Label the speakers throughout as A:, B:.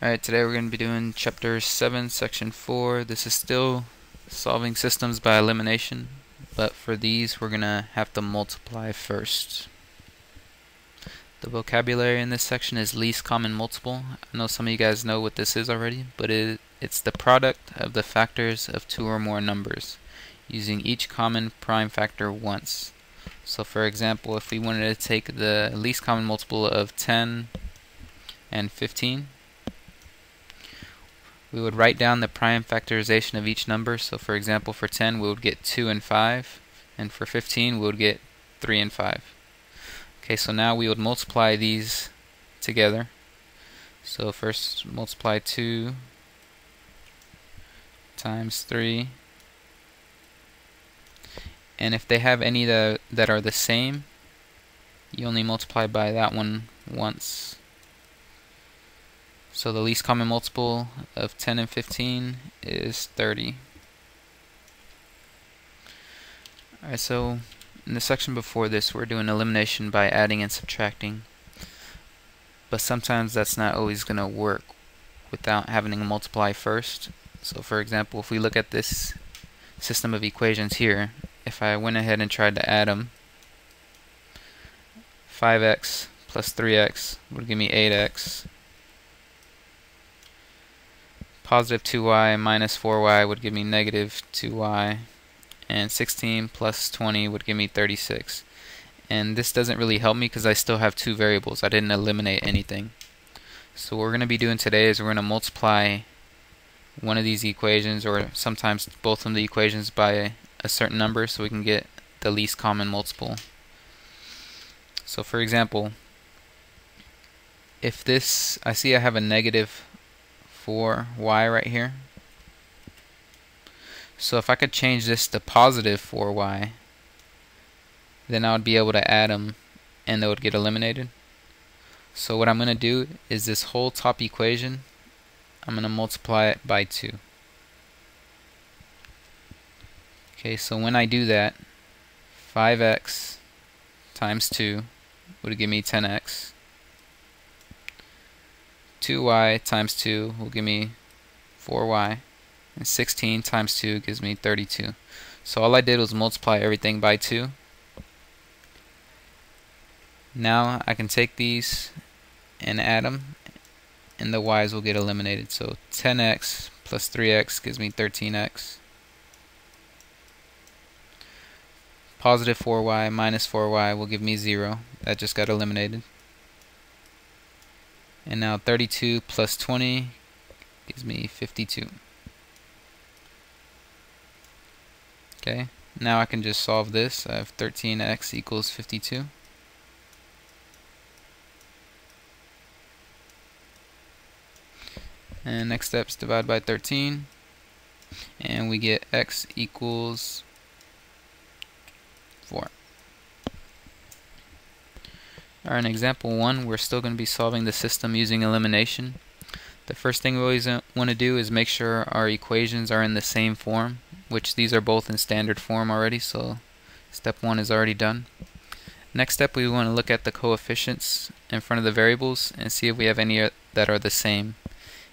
A: Alright, today we're going to be doing Chapter 7, Section 4. This is still solving systems by elimination, but for these we're going to have to multiply first. The vocabulary in this section is least common multiple. I know some of you guys know what this is already, but it's the product of the factors of two or more numbers, using each common prime factor once. So for example, if we wanted to take the least common multiple of 10 and 15, we would write down the prime factorization of each number. So for example, for 10 we would get 2 and 5, and for 15 we would get 3 and 5. Okay, so now we would multiply these together. So first multiply 2 times 3, and if they have any that are the same, you only multiply by that one once. So the least common multiple of 10 and 15 is 30. Alright, so in the section before this we're doing elimination by adding and subtracting, but sometimes that's not always going to work without having to multiply first. So for example, if we look at this system of equations here, if I went ahead and tried to add them, 5x plus 3x would give me 8x. Positive 2y minus 4y would give me negative 2y, and 16 plus 20 would give me 36. And this doesn't really help me because I still have two variables. I didn't eliminate anything. So what we're going to be doing today is we're going to multiply one of these equations, or sometimes both of the equations, by a certain number so we can get the least common multiple. So for example, if this, I see I have a negative 4y right here. So if I could change this to positive 4y, then I would be able to add them and they would get eliminated. So what I'm going to do is this whole top equation, I'm going to multiply it by 2. Okay, so when I do that, 5x times 2 would give me 10x. 2y times 2 will give me 4y, and 16 times 2 gives me 32. So all I did was multiply everything by 2. Now I can take these and add them, and the y's will get eliminated. So 10x plus 3x gives me 13x. Positive 4y minus 4y will give me 0. That just got eliminated. And now 32 plus 20 gives me 52. Okay, now I can just solve this. I have 13x equals 52. And next step is divide by 13. And we get x equals 4. Alright, in example 1, we're still going to be solving the system using elimination. The first thing we always want to do is make sure our equations are in the same form, which these are both in standard form already, so step 1 is already done. Next step, we want to look at the coefficients in front of the variables and see if we have any that are the same.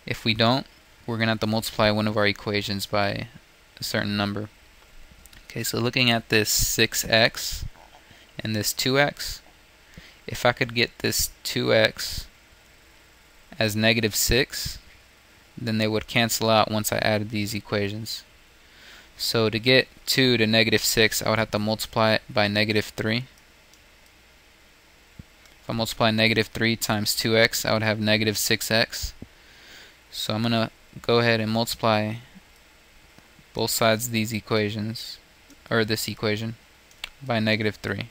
A: If we don't, we're going to have to multiply one of our equations by a certain number. Okay, so looking at this 6x and this 2x, if I could get this 2x as negative 6, then they would cancel out once I added these equations. So to get 2 to negative 6, I would have to multiply it by negative 3. If I multiply negative 3 times 2x, I would have negative 6x. So I'm going to go ahead and multiply both sides of these equations, or this equation, by negative 3.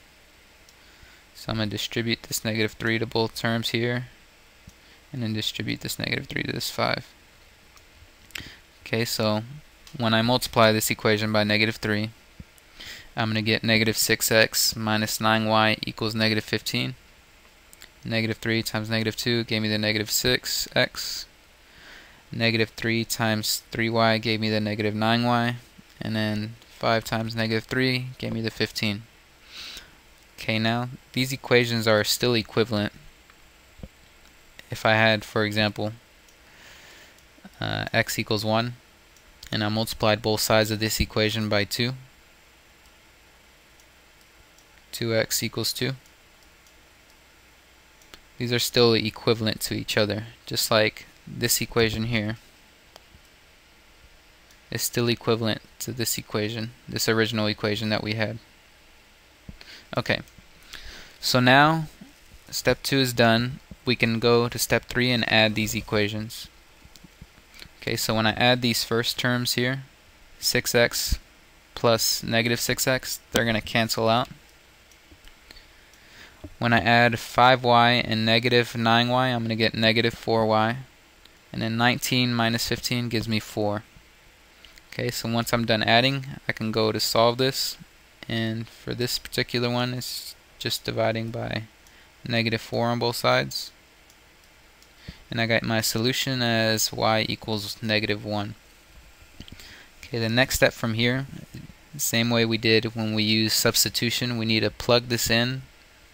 A: So I'm going to distribute this negative 3 to both terms here, and then distribute this negative 3 to this 5. Okay, so when I multiply this equation by negative 3, I'm going to get negative 6x minus 9y equals negative 15. Negative 3 times negative 2 gave me the negative 6x. Negative 3 times 3y gave me the negative 9y. And then 5 times negative 3 gave me the 15. Okay, now these equations are still equivalent. If I had, for example, x equals 1, and I multiplied both sides of this equation by 2. 2x equals 2. These are still equivalent to each other, just like this equation here is still equivalent to this equation, this original equation that we had. Okay, so now step 2 is done. We can go to step 3 and add these equations. Okay, so when I add these first terms here, 6x plus negative 6x, they're going to cancel out. When I add 5y and negative 9y, I'm going to get negative 4y. And then 19 minus 15 gives me 4. Okay, so once I'm done adding, I can go to solve this. And for this particular one, it's just dividing by negative 4 on both sides. And I got my solution as y equals negative 1. Okay, the next step from here, the same way we did when we used substitution, we need to plug this in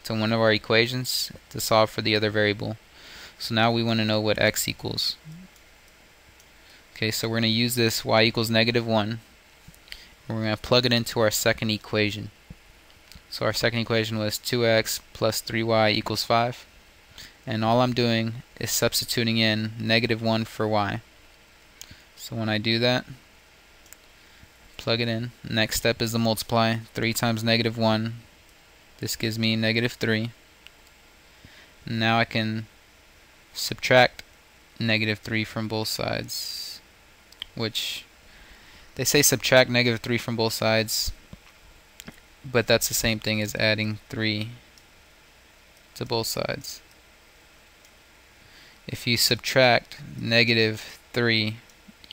A: to one of our equations to solve for the other variable. So now we want to know what x equals. Okay, so we're going to use this y equals negative 1, and we're going to plug it into our second equation. So our second equation was 2x plus 3y equals 5. And all I'm doing is substituting in negative 1 for y. So when I do that, plug it in. Next step is to multiply. 3 times negative 1. This gives me negative 3. Now I can subtract negative 3 from both sides, which they say subtract negative 3 from both sides, but that's the same thing as adding 3 to both sides. If you subtract negative 3,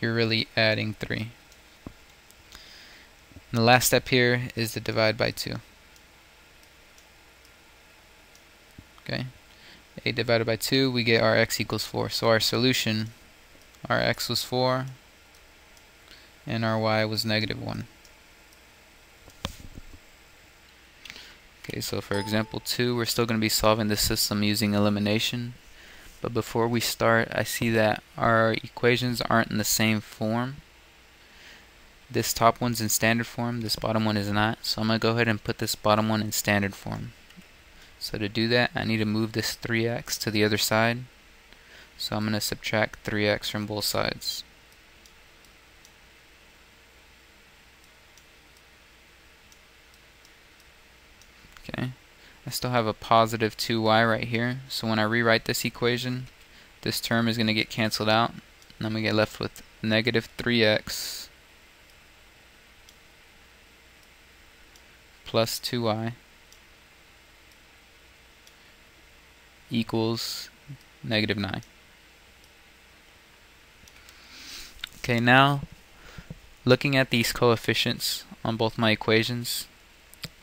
A: you're really adding 3. And the last step here is to divide by 2. Okay, 8 divided by 2, we get our x equals 4. So our solution, our x was 4, and our y was negative 1. Okay, so for example 2, we're still going to be solving this system using elimination. But before we start, I see that our equations aren't in the same form. This top one's in standard form, this bottom one is not. So I'm going to go ahead and put this bottom one in standard form. So to do that, I need to move this 3x to the other side. So I'm going to subtract 3x from both sides. Okay, I still have a positive 2y right here. So when I rewrite this equation, this term is going to get canceled out, and I'm going to get left with negative 3x plus 2y equals negative 9. Okay, now looking at these coefficients on both my equations,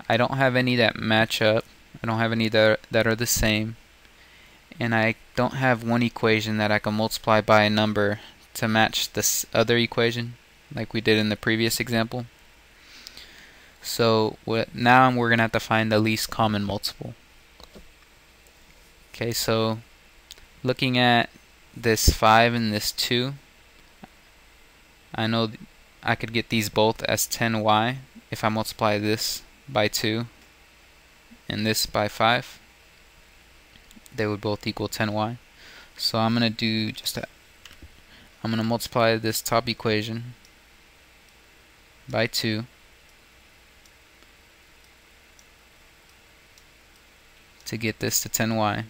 A: I don't have any that match up. I don't have any that are the same. And I don't have one equation that I can multiply by a number to match this other equation like we did in the previous example. So now we're going to have to find the least common multiple. Okay, so looking at this 5 and this 2, I know I could get these both as 10y if I multiply this by 2 and this by 5. They would both equal 10y. So I'm going to do just that. I'm going to multiply this top equation by 2 to get this to 10y.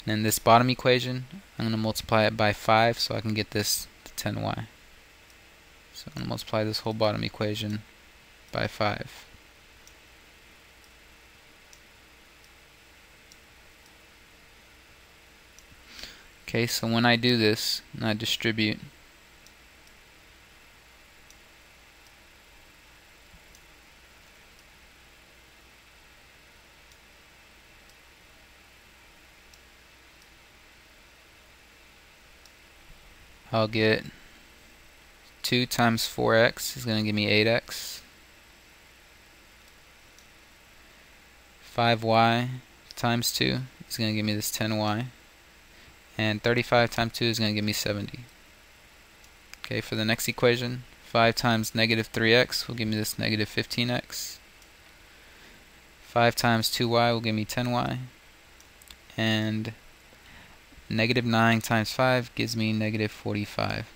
A: And then this bottom equation, I'm going to multiply it by 5 so I can get this to 10y. So I'm going to multiply this whole bottom equation by 5. Okay, so when I do this and I distribute, I'll get 2 times 4x is going to give me 8x. 5y times 2 is going to give me this 10y. And 35 times 2 is going to give me 70. Okay, for the next equation, 5 times negative 3x will give me this negative 15x. 5 times 2y will give me 10y. And negative 9 times 5 gives me negative 45.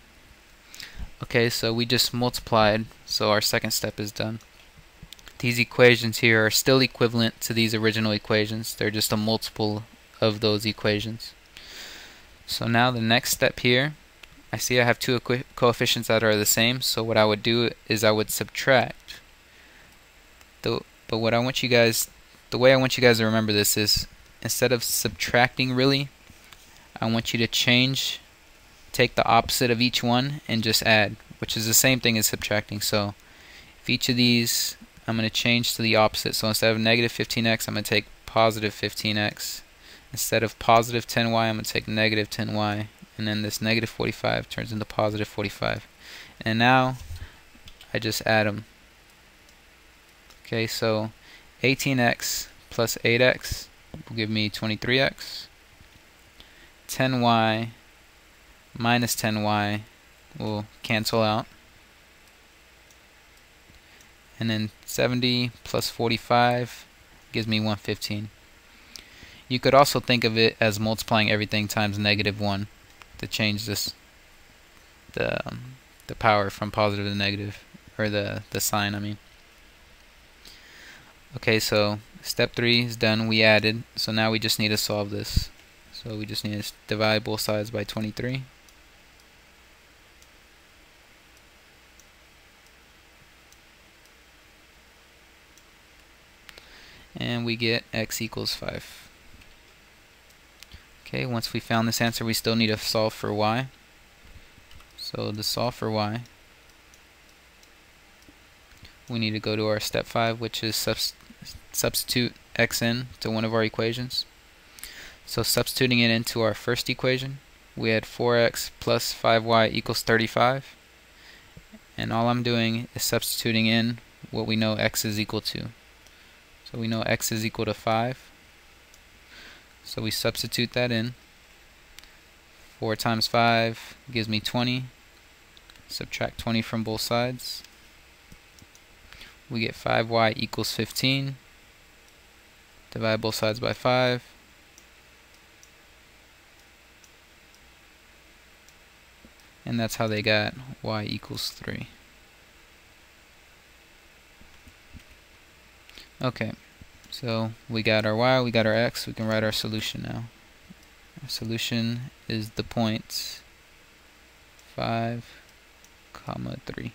A: Okay, so we just multiplied, so our second step is done. These equations here are still equivalent to these original equations. They're just a multiple of those equations. So now the next step here, I see I have two coefficients that are the same, so what I would do is I would subtract. But what I want you guys, the way I want you guys to remember this is, instead of subtracting really, I want you to take the opposite of each one and just add, which is the same thing as subtracting. So if each of these, I'm going to change to the opposite. So instead of negative 15x, I'm going to take positive 15x. Instead of positive 10y, I'm going to take negative 10y. And then this negative 45 turns into positive 45. And now I just add them. Okay, so 18x plus 8x will give me 23x. 10y minus 10y will cancel out. And then 70 plus 45 gives me 115. You could also think of it as multiplying everything times negative 1 to change this, the power from positive to negative, or the sign, I mean. Okay, so step 3 is done. We added, so now we just need to solve this. So we just need to divide both sides by 23. And we get x equals 5. Okay, once we found this answer, we still need to solve for y. So to solve for y, we need to go to our step 5, which is substitute x in to one of our equations. So substituting it into our first equation, we had 4x plus 5y equals 35. And all I'm doing is substituting in what we know x is equal to. So we know x is equal to 5. So we substitute that in. 4 times 5 gives me 20. Subtract 20 from both sides. We get 5y equals 15. Divide both sides by 5. And that's how they got y equals 3. Okay, so we got our y, we got our x, we can write our solution now. Our solution is the points 5, 3.